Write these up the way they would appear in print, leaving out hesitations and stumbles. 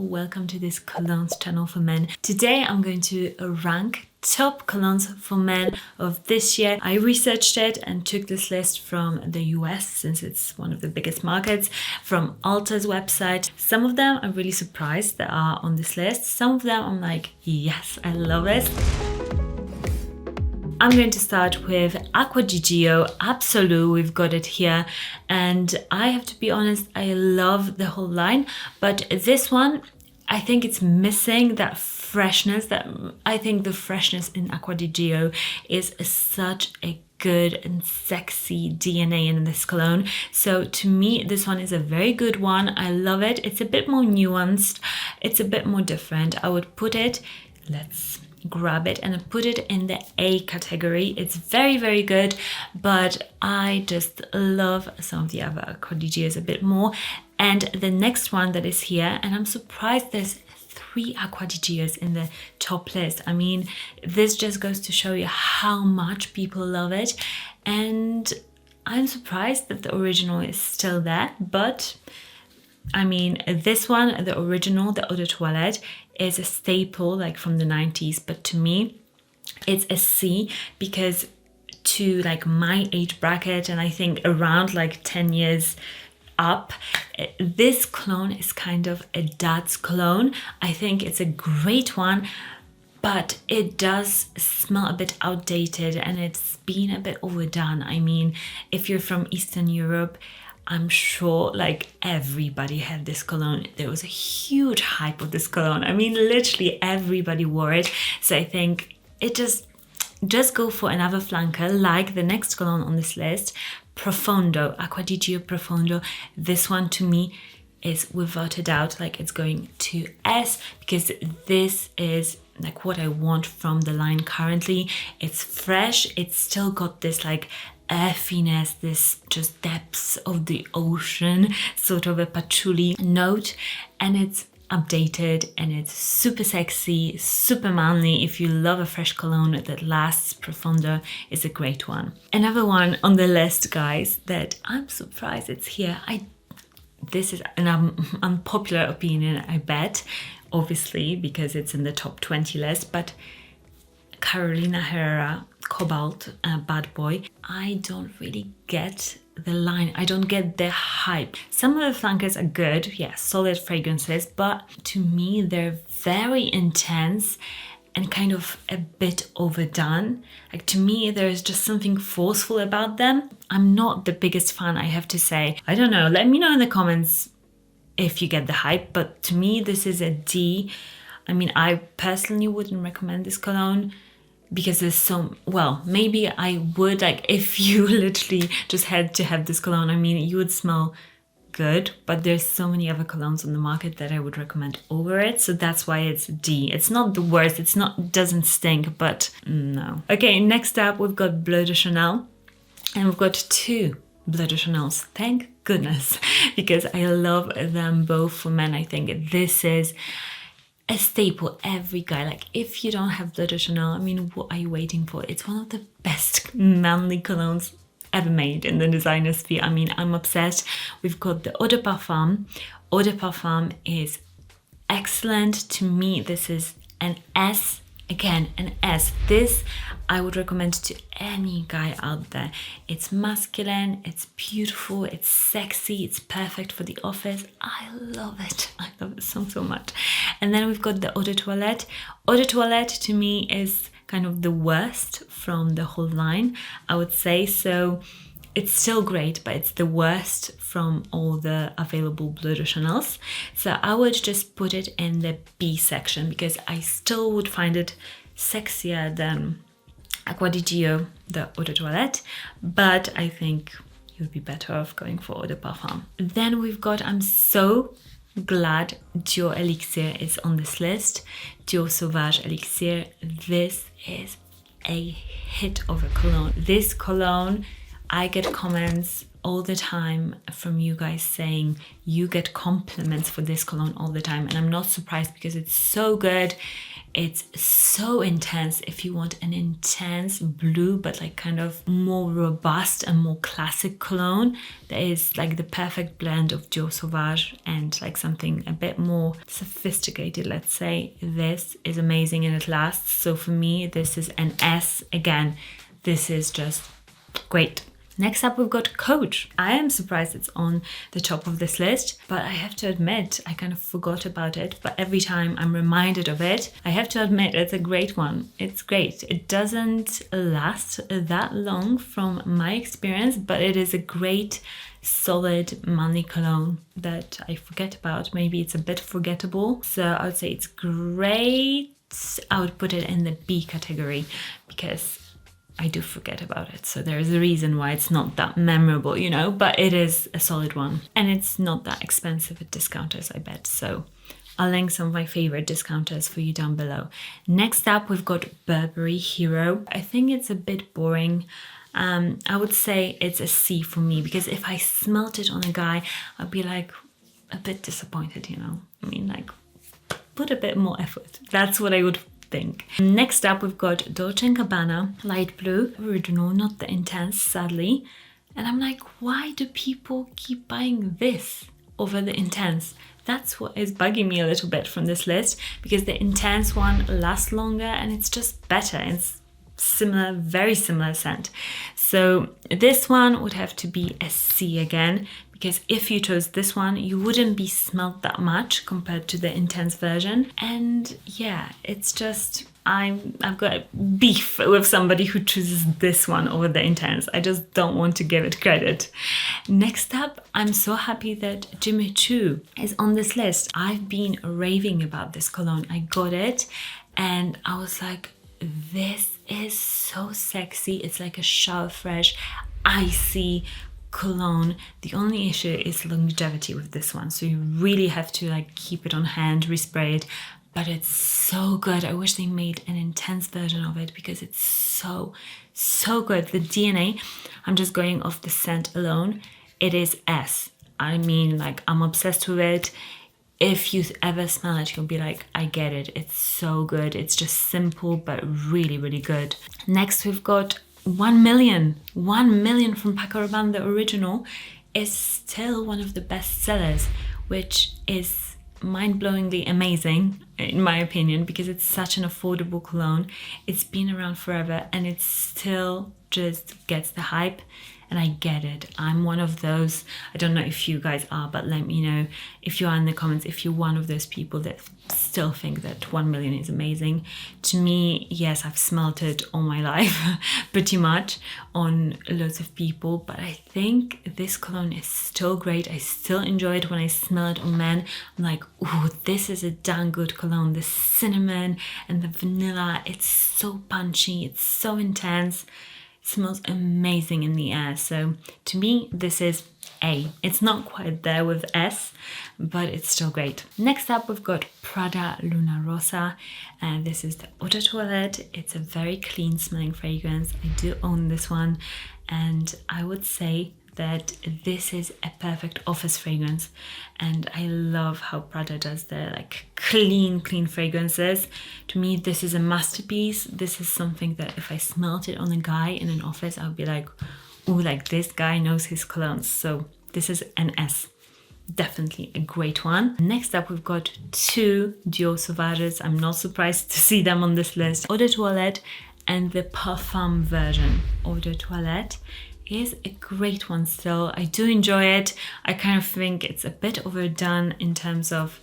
welcome to this colognes channel for men. Today I'm going to rank top colognes for men of this year. I researched it and took this list from the US since it's one of the biggest markets, from Ulta's website. Some of them I'm really surprised that are on this list. Some of them I'm like, yes, I love it. I'm going to start with Aqua GIORGIO Absolu. We've got it here, and I have to be honest, I love the whole line, but this one, I think it's missing that freshness. That I think the freshness in Aqua GIORGIO is such a good and sexy DNA in this cologne. So to me, this one is a very good one. I love it. It's a bit more nuanced. It's a bit more different. I would put it, let's grab it and put it in the A category. It's very, very good, but I just love some of the other Aqua GIORGIOs a bit more. And the next one that is here, and I'm surprised there's 3 Aqua GIORGIOs in the top list. I mean, this just goes to show you how much people love it, and I'm surprised that the original is still there. But I mean, this one, the original, the Eau de Toilette, is a staple like from the 90s, but to me it's a C, because to like my age bracket, and I think around like 10 years up, this cologne is kind of a dad's cologne. I think it's a great one, but it does smell a bit outdated and it's been a bit overdone. I mean, if you're from Eastern Europe, I'm sure like everybody had this cologne. There was a huge hype of this cologne. I mean, literally everybody wore it. So I think it just go for another flanker like the next cologne on this list, Profondo, Aqua GIORGIO Profondo. This one to me is without a doubt, like it's going to S, because this is like what I want from the line currently. It's fresh. It's still got this like earthiness, this just depths of the ocean, sort of a patchouli note, and it's updated and it's super sexy, super manly. If you love a fresh cologne that lasts, Profondo is a great one. Another one on the list, guys, that I'm surprised it's here. This is an unpopular opinion, I bet, obviously, because it's in the top 20 list, but Carolina Herrera Cobalt, Bad Boy. I don't really get the line. I don't get the hype. Some of the flankers are good, yeah, solid fragrances, but to me they're very intense and kind of a bit overdone. Like, to me there's just something forceful about them. I'm not the biggest fan, I have to say. I don't know, let me know in the comments if you get the hype, but to me this is a D. I mean, I personally wouldn't recommend this cologne, because there's so, well, maybe I would, like if you literally just had to have this cologne, I mean, you would smell good, but there's so many other colognes on the market that I would recommend over it, so that's why it's D. It's not the worst, it's not, doesn't stink, but no. Okay, next up we've got Bleu de Chanel, and we've got 2 Bleu de Chanels, thank goodness, because I love them both for men. I think this is a staple. Every guy, like if you don't have Bleu de Chanel, I mean, what are you waiting for? It's one of the best manly colognes ever made in the designer sphere. I mean, I'm obsessed. We've got the Eau de Parfum. Eau de Parfum is excellent. To me, this is an S. Again, an S. This I would recommend to any guy out there. It's masculine, it's beautiful, it's sexy, it's perfect for the office. I love it. I love it so, so much. And then we've got the Eau de Toilette. Eau de Toilette to me is kind of the worst from the whole line, I would say. So it's still great, but it's the worst from all the available Bleu de Chanels. So I would just put it in the B section, because I still would find it sexier than Aqua GIORGIO, the Eau de Toilette, but I think you'd be better off going for Eau de Parfum. Then we've got, I'm so glad Dior Elixir is on this list. Dior Sauvage Elixir. This is a hit of a cologne. This cologne, I get comments all the time from you guys saying you get compliments for this cologne all the time, and I'm not surprised because it's so good. It's so intense. If you want an intense blue but like kind of more robust and more classic cologne, that is like the perfect blend of Dior Sauvage and like something a bit more sophisticated, let's say. This is amazing and it lasts. So for me, this is an S. Again, this is just great. Next up, we've got Coach. I am surprised it's on the top of this list, but I have to admit, I kind of forgot about it. But every time I'm reminded of it, I have to admit it's a great one. It's great. It doesn't last that long from my experience, but it is a great, solid money cologne that I forget about. Maybe it's a bit forgettable. So I would say it's great. I would put it in the B category because I do forget about it. So there's a reason why it's not that memorable, you know, but it is a solid one. And it's not that expensive at discounters, I bet. So I'll link some of my favorite discounters for you down below. Next up, we've got Burberry Hero. I think it's a bit boring. I would say it's a C for me because if I smelt it on a guy, I'd be like a bit disappointed, you know. I mean, like, put a bit more effort. That's what I would think. Next up, we've got Dolce&Gabbana Light Blue Original, not the Intense, sadly. And I'm like, why do people keep buying this over the Intense? That's what is bugging me a little bit from this list, because the Intense one lasts longer and it's just better. It's similar, very similar scent. So this one would have to be a C again, because if you chose this one, you wouldn't be smelled that much compared to the Intense version. And yeah, it's just, I've got beef with somebody who chooses this one over the Intense. I just don't want to give it credit. Next up, I'm so happy that Jimmy Choo is on this list. I've been raving about this cologne. I got it and I was like, this is so sexy. It's like a shower fresh, icy cologne. The only issue is longevity with this one, so you really have to like keep it on hand, respray it, but it's so good. I wish they made an Intense version of it because it's so good. The DNA, I'm just going off the scent alone, it is S. I mean, like, I'm obsessed with it. If you ever smell it, you'll be like, I get it. It's so good. It's just simple but really good. Next, we've got 1 Million. 1 Million from Paco Rabanne, the original, is still one of the best sellers, which is mind-blowingly amazing in my opinion, because it's such an affordable cologne. It's been around forever and it still just gets the hype. And I get it. I'm one of those, I don't know if you guys are, but let me know if you are in the comments, if you're one of those people that still think that 1 Million is amazing. To me, yes, I've smelled it all my life, pretty much, on loads of people, but I think this cologne is still great. I still enjoy it when I smell it on men. I'm like, ooh, this is a damn good cologne. The cinnamon and the vanilla, it's so punchy, it's so intense. Smells amazing in the air. So to me, this is A. It's not quite there with S, but it's still great. Next up, we've got Prada Luna Rossa, and this is the Eau de Toilette. It's a very clean smelling fragrance. I do own this one, and I would say that this is a perfect office fragrance, and I love how Prada does their like clean fragrances. To me, this is a masterpiece. This is something that if I smelt it on a guy in an office, I would be like, oh, like this guy knows his colognes. So this is an S. Definitely a great one. Next up, we've got 2 Dior Sauvages. I'm not surprised to see them on this list. Eau de Toilette and the Parfum version. Eau de Toilette is a great one still. I do enjoy it. I kind of think it's a bit overdone in terms of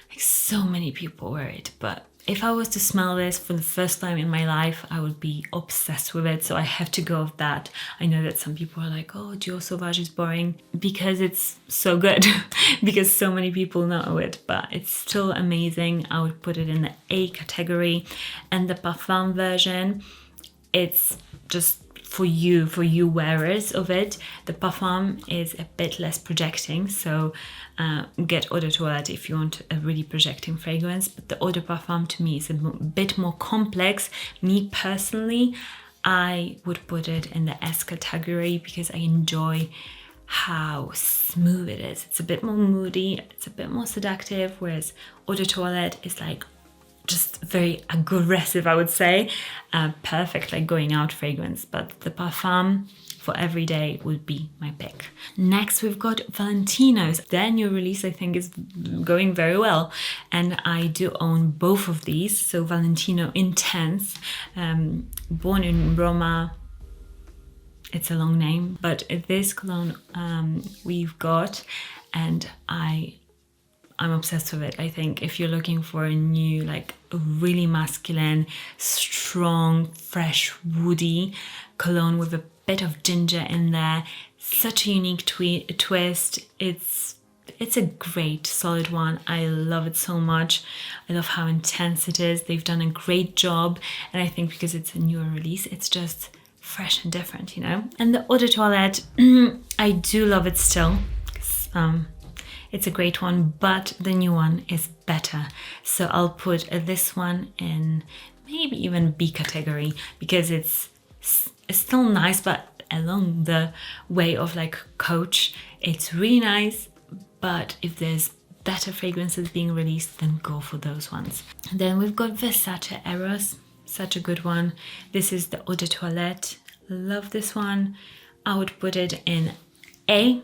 like so many people wear it, but if I was to smell this for the first time in my life, I would be obsessed with it. So I have to go with that. I know that some people are like, oh, Dior Sauvage is boring, because it's so good, because so many people know it, but it's still amazing. I would put it in the A category. And the Parfum version, it's just for you wearers of it. The Parfum is a bit less projecting, so get Eau de Toilette if you want a really projecting fragrance, but the Eau de Parfum to me is a bit more complex. Me personally, I would put it in the S category because I enjoy how smooth it is. It's a bit more moody, it's a bit more seductive, whereas Eau de Toilette is like just very aggressive, I would say. Perfect like going out fragrance, but the Parfum for every day would be my pick. Next we've got Valentino's. Their new release I think is going very well, and I do own both of these. So Valentino Intense, born in Roma. It's a long name, but this cologne we've got, and I'm obsessed with it. I think if you're looking for a new, like a really masculine, strong, fresh, woody cologne with a bit of ginger in there, such a unique twist. It's a great solid one. I love it so much. I love how intense it is. They've done a great job, and I think because it's a newer release, it's just fresh and different, you know. And the Eau de Toilette, I do love it still. It's a great one, but the new one is better. So I'll put this one in maybe even B category, because it's still nice, but along the way of like Coach, it's really nice. But if there's better fragrances being released, then go for those ones. And then we've got Versace Eros, such a good one. This is the Eau de Toilette. Love this one. I would put it in A,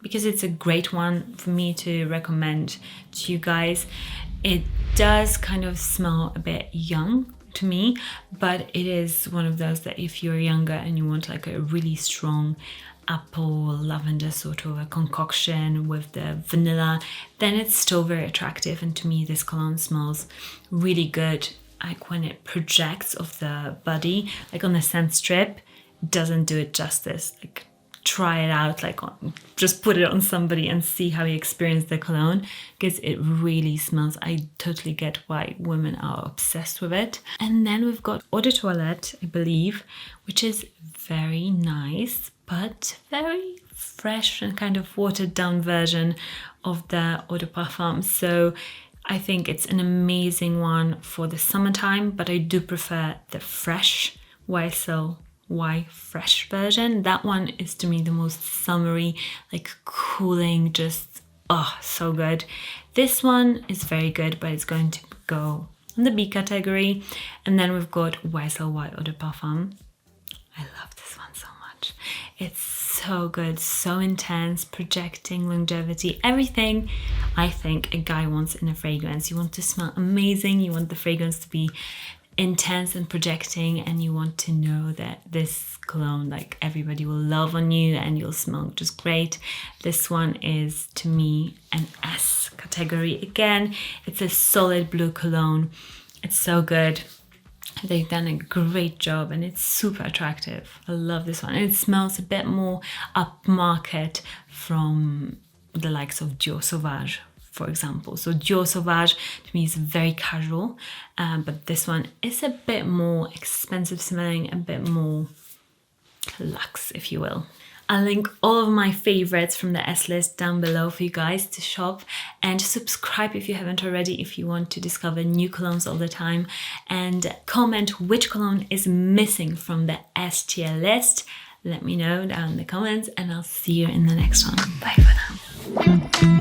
because it's a great one for me to recommend to you guys. It does kind of smell a bit young to me, but it is one of those that if you're younger and you want like a really strong apple lavender sort of a concoction with the vanilla, then it's still very attractive. And to me this cologne smells really good. Like when it projects off the body, like on the scent strip, doesn't do it justice. Like try it out, like just put it on somebody and see how you experience the cologne, because it really smells. I totally get why women are obsessed with it. And then we've got Eau de Toilette, I believe, which is very nice, but very fresh and kind of watered down version of the Eau de Parfum. So I think it's an amazing one for the summertime, but I do prefer the fresh Why fresh version. That one is to me the most summery, like cooling, just so good. This one is very good, but it's going to go in the B category. And then we've got YSL Eau de Parfum. I love this one so much. It's so good, so intense, projecting, longevity, everything I think a guy wants in a fragrance. You want to smell amazing, you want the fragrance to be intense and projecting, and you want to know that this cologne, like everybody will love on you and you'll smell just great. This one is to me an S category. Again, it's a solid blue cologne. It's so good. They've done a great job and it's super attractive. I love this one. And it smells a bit more upmarket from the likes of Dior Sauvage, for example. So Dior Sauvage to me is very casual, but this one is a bit more expensive smelling, a bit more luxe, if you will. I'll link all of my favorites from the S list down below for you guys to shop, and subscribe if you haven't already if you want to discover new colognes all the time, and comment which cologne is missing from the S tier list. Let me know down in the comments, and I'll see you in the next one. Bye for now.